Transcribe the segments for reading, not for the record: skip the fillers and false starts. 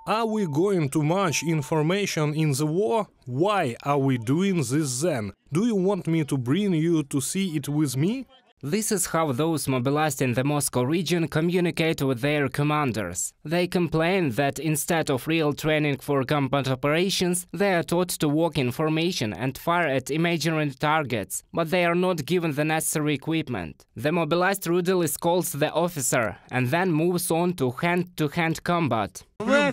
Are we going to march in formation in the war? Why are we doing this then? Do you want me to bring you to see it with me? This is how those mobilized in the Moscow region communicate with their commanders. They complain that instead of real training for combat operations, they are taught to walk in formation and fire at imaginary targets, but they are not given the necessary equipment. The mobilized rudely calls the officer and then moves on to hand-to-hand combat. Why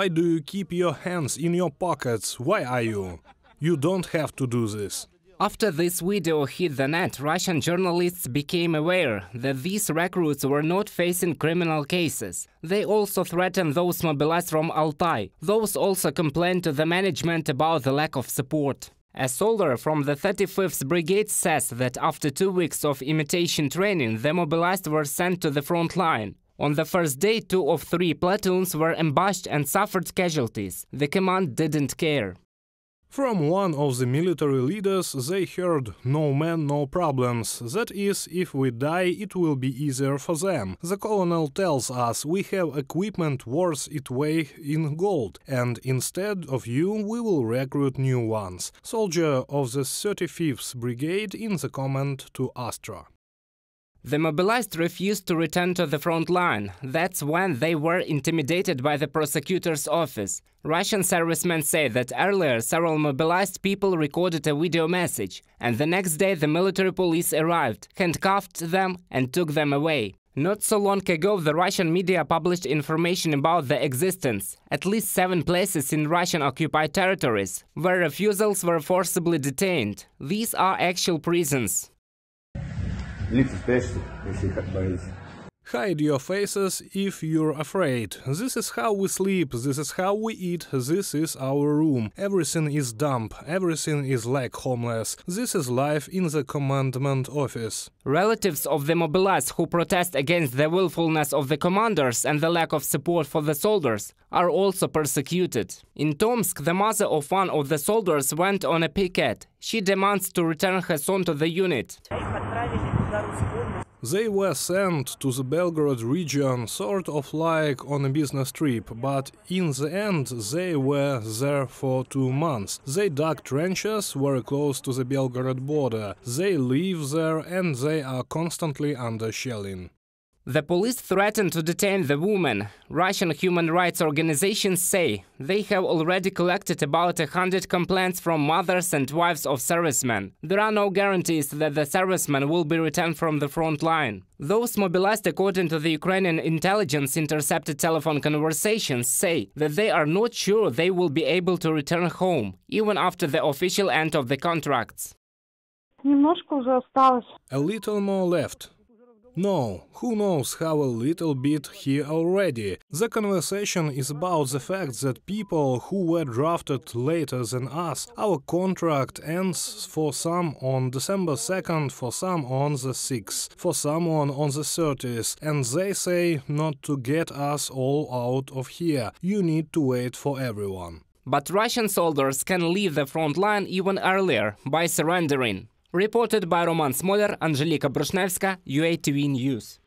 do you keep your hands in your pockets? Why are you? You don't have to do this. After this video hit the net, Russian journalists became aware that these recruits were not facing criminal cases. They also threatened those mobilized from Altai. Those also complained to the management about the lack of support. A soldier from the 35th Brigade says that after 2 weeks of imitation training, the mobilized were sent to the front line. On the first day, 2 of 3 platoons were ambushed and suffered casualties. The command didn't care. From one of the military leaders they heard "no man, no problems", that is, if we die it will be easier for them. The colonel tells us we have equipment worth its weight in gold, and instead of you we will recruit new ones. Soldier of the 35th Brigade in the comment to Astra. The mobilized refused to return to the front line. That's when they were intimidated by the prosecutor's office. Russian servicemen say that earlier several mobilized people recorded a video message, and the next day the military police arrived, handcuffed them and took them away. Not so long ago the Russian media published information about the existence at least 7 places in Russian-occupied territories where refusals were forcibly detained. These are actual prisons. Hide your faces if you're afraid. This is how we sleep, this is how we eat, this is our room. Everything is dumb, everything is like homeless. This is life in the commandment office. Relatives of the mobilized who protest against the willfulness of the commanders and the lack of support for the soldiers are also persecuted. In Tomsk, the mother of one of the soldiers went on a picket. She demands to return her son to the unit. They were sent to the Belgorod region sort of like on a business trip, but in the end they were there for 2 months. They dug trenches very close to the Belgorod border. They live there and they are constantly under shelling. The police threatened to detain the woman. Russian human rights organizations say they have already collected about 100 complaints from mothers and wives of servicemen. There are no guarantees that the servicemen will be returned from the front line. Those mobilized, according to the Ukrainian intelligence intercepted telephone conversations, say that they are not sure they will be able to return home, even after the official end of the contracts. A little more left. No, who knows how a little bit here already. The conversation is about the fact that people who were drafted later than us, our contract ends for some on December 2nd, for some on the 6th, for someone on the 30th, and they say not to get us all out of here, you need to wait for everyone. But Russian soldiers can leave the front line even earlier, by surrendering. Reported by Roman Smoler, Angelika Brushnevska, UATV News.